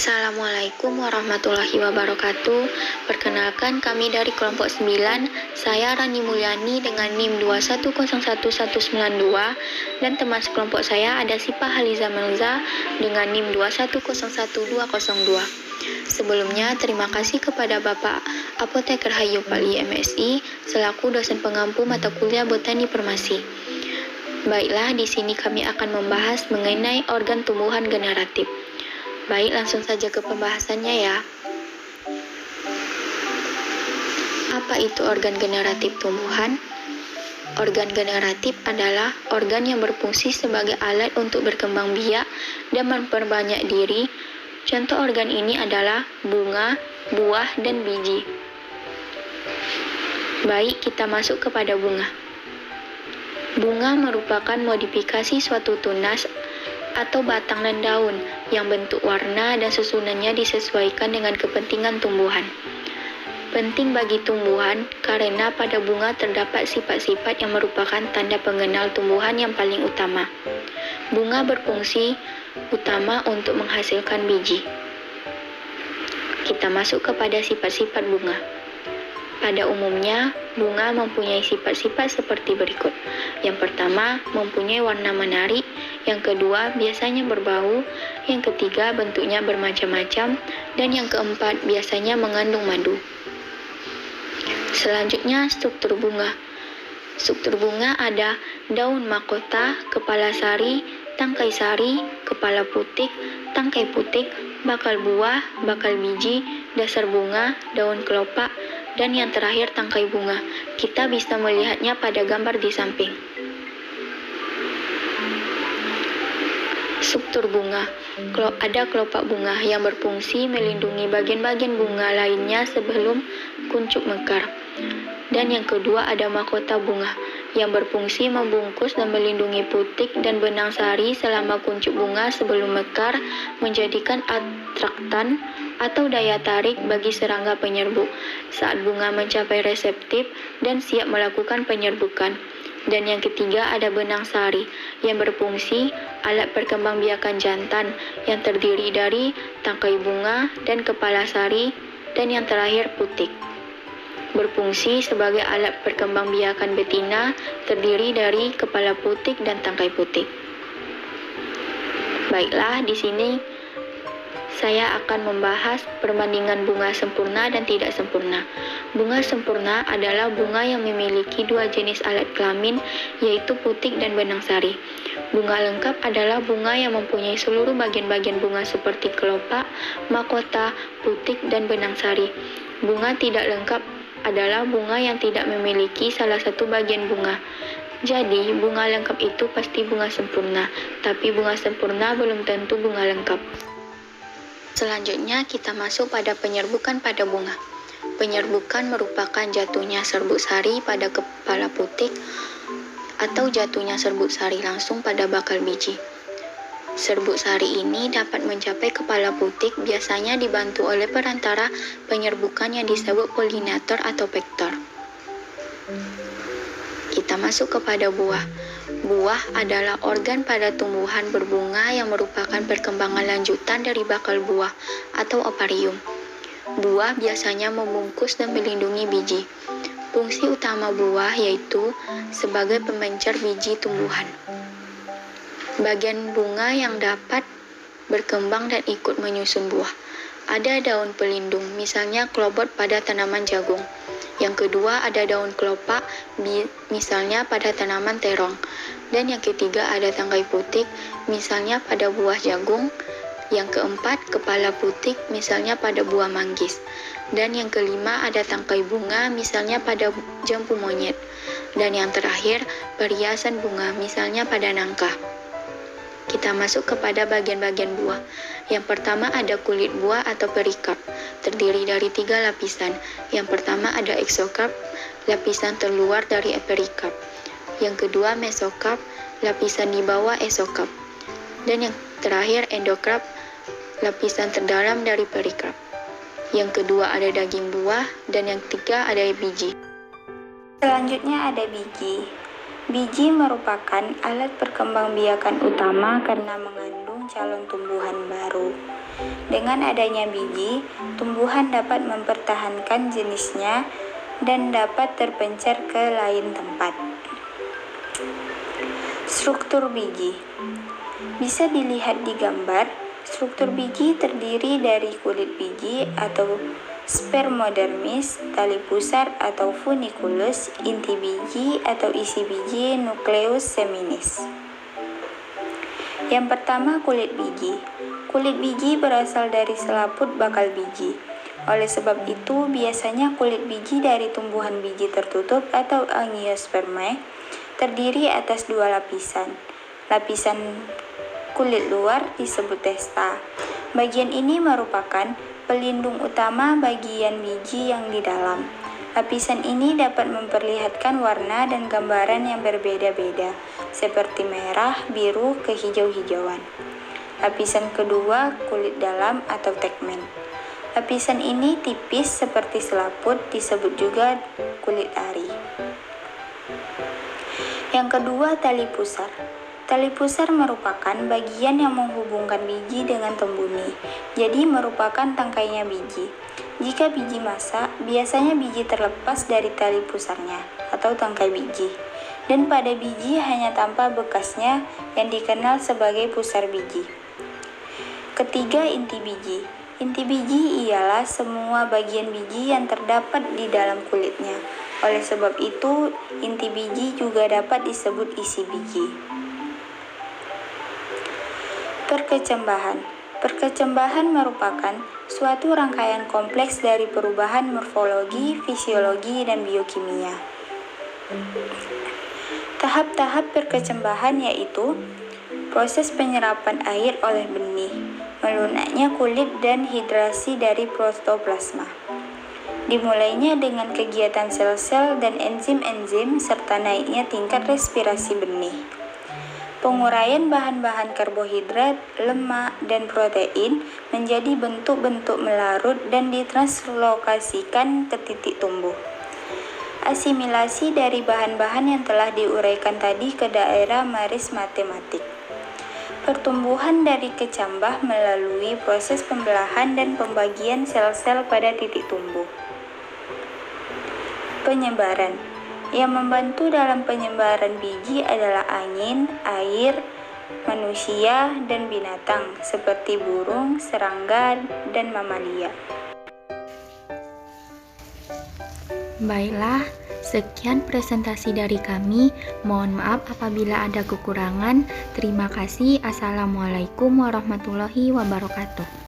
Assalamualaikum warahmatullahi wabarakatuh. Perkenalkan, kami dari kelompok 9. Saya Rani Mulyani dengan NIM 2101192 dan teman sekelompok saya ada Sipah Haliza Melza dengan NIM 2101202. Sebelumnya, terima kasih kepada Bapak Apoteker Hayupali MSI selaku dosen pengampu mata kuliah Botani Farmasi. Baiklah, di sini kami akan membahas mengenai organ tumbuhan generatif. Baik, langsung saja ke pembahasannya ya. Apa itu organ generatif tumbuhan? Organ generatif adalah organ yang berfungsi sebagai alat untuk berkembang biak dan memperbanyak diri. Contoh organ ini adalah bunga, buah, dan biji. Baik, kita masuk kepada bunga. Bunga merupakan modifikasi suatu tunas atau batang dan daun yang bentuk, warna, dan susunannya disesuaikan dengan kepentingan tumbuhan. Penting bagi tumbuhan karena pada bunga terdapat sifat-sifat yang merupakan tanda pengenal tumbuhan yang paling utama. Bunga berfungsi utama untuk menghasilkan biji. Kita masuk kepada sifat-sifat bunga. Pada umumnya, bunga mempunyai sifat-sifat seperti berikut. Yang pertama, mempunyai warna menarik. Yang kedua, biasanya berbau. Yang ketiga, bentuknya bermacam-macam. Dan yang keempat, biasanya mengandung madu. Selanjutnya, struktur bunga. Struktur bunga ada daun mahkota, kepala sari, tangkai sari, kepala putik, tangkai putik, bakal buah, bakal biji, dasar bunga, daun kelopak, dan yang terakhir tangkai bunga. Kita bisa melihatnya pada gambar di samping. Struktur bunga. Ada kelopak bunga yang berfungsi melindungi bagian-bagian bunga lainnya sebelum kuncup mekar. Dan yang kedua ada mahkota bunga yang berfungsi membungkus dan melindungi putik dan benang sari selama kuncup bunga sebelum mekar, menjadikan atraktan atau daya tarik bagi serangga penyerbuk saat bunga mencapai reseptif dan siap melakukan penyerbukan. Dan yang ketiga ada benang sari yang berfungsi alat perkembangbiakan jantan yang terdiri dari tangkai bunga dan kepala sari, dan yang terakhir putik. Berfungsi sebagai alat perkembangbiakan betina terdiri dari kepala putik dan tangkai putik. Baiklah, di sini saya akan membahas perbandingan bunga sempurna dan tidak sempurna. Bunga sempurna adalah bunga yang memiliki dua jenis alat kelamin, yaitu putik dan benang sari. Bunga lengkap adalah bunga yang mempunyai seluruh bagian-bagian bunga seperti kelopak, mahkota, putik, dan benang sari. Bunga tidak lengkap adalah bunga yang tidak memiliki salah satu bagian bunga. Jadi, bunga lengkap itu pasti bunga sempurna, tapi bunga sempurna belum tentu bunga lengkap. Selanjutnya kita masuk pada penyerbukan pada bunga. Penyerbukan merupakan jatuhnya serbuk sari pada kepala putik atau jatuhnya serbuk sari langsung pada bakal biji. Serbuk sari ini dapat mencapai kepala putik biasanya dibantu oleh perantara penyerbukan yang disebut polinator atau vektor. Kita masuk kepada buah. Buah adalah organ pada tumbuhan berbunga yang merupakan perkembangan lanjutan dari bakal buah atau oparium. Buah biasanya membungkus dan melindungi biji. Fungsi utama buah yaitu sebagai pemencar biji tumbuhan. Bagian bunga yang dapat berkembang dan ikut menyusun buah. Ada daun pelindung, misalnya klobot pada tanaman jagung. Yang kedua ada daun kelopak, misalnya pada tanaman terong. Dan yang ketiga ada tangkai putik, misalnya pada buah jagung. Yang keempat kepala putik, misalnya pada buah manggis. Dan yang kelima ada tangkai bunga, misalnya pada jambu monyet. Dan yang terakhir perhiasan bunga, misalnya pada nangka. Kita masuk kepada bagian-bagian buah. Yang pertama ada kulit buah atau perikarp, terdiri dari 3 lapisan. Yang pertama ada eksokarp, lapisan terluar dari perikarp. Yang kedua mesokarp, lapisan di bawah esokarp. Dan yang terakhir endokarp, lapisan terdalam dari perikarp. Yang kedua ada daging buah, dan yang ketiga ada biji. Selanjutnya ada biji. Biji merupakan alat perkembangbiakan utama karena mengandung calon tumbuhan baru. Dengan adanya biji, tumbuhan dapat mempertahankan jenisnya dan dapat terpencar ke lain tempat. Struktur biji bisa dilihat di gambar. Struktur biji terdiri dari kulit biji atau spermodermis, tali pusar atau funiculus, inti biji atau isi biji, nukleus seminis. Yang pertama, kulit biji. Kulit biji berasal dari selaput bakal biji. Oleh sebab itu, biasanya kulit biji dari tumbuhan biji tertutup atau angiospermae terdiri atas dua lapisan. Lapisan kulit luar disebut testa. Bagian ini merupakan pelindung utama bagian biji yang di dalam. Lapisan ini dapat memperlihatkan warna dan gambaran yang berbeda-beda, seperti merah, biru, kehijau-hijauan. Lapisan kedua, kulit dalam atau tegmen. Lapisan ini tipis seperti selaput, disebut juga kulit ari. Yang kedua, tali pusar. Tali pusar merupakan bagian yang menghubungkan biji dengan tembuni, jadi merupakan tangkainya biji. Jika biji masak, biasanya biji terlepas dari tali pusarnya atau tangkai biji, dan pada biji hanya tampak bekasnya yang dikenal sebagai pusar biji. Ketiga, inti biji. Inti biji ialah semua bagian biji yang terdapat di dalam kulitnya. Oleh sebab itu, inti biji juga dapat disebut isi biji. Perkecambahan. Perkecambahan merupakan suatu rangkaian kompleks dari perubahan morfologi, fisiologi, dan biokimia. Tahap-tahap perkecambahan yaitu proses penyerapan air oleh benih, melunaknya kulit, dan hidrasi dari protoplasma. Dimulainya dengan kegiatan sel-sel dan enzim-enzim serta naiknya tingkat respirasi benih. Penguraian bahan-bahan karbohidrat, lemak, dan protein menjadi bentuk-bentuk melarut dan ditranslokasikan ke titik tumbuh. Asimilasi dari bahan-bahan yang telah diuraikan tadi ke daerah maris matematik. Pertumbuhan dari kecambah melalui proses pembelahan dan pembagian sel-sel pada titik tumbuh. Penyebaran. Yang membantu dalam penyebaran biji adalah angin, air, manusia, dan binatang seperti burung, serangga, dan mamalia. Baiklah, sekian presentasi dari kami. Mohon maaf apabila ada kekurangan. Terima kasih. Assalamualaikum warahmatullahi wabarakatuh.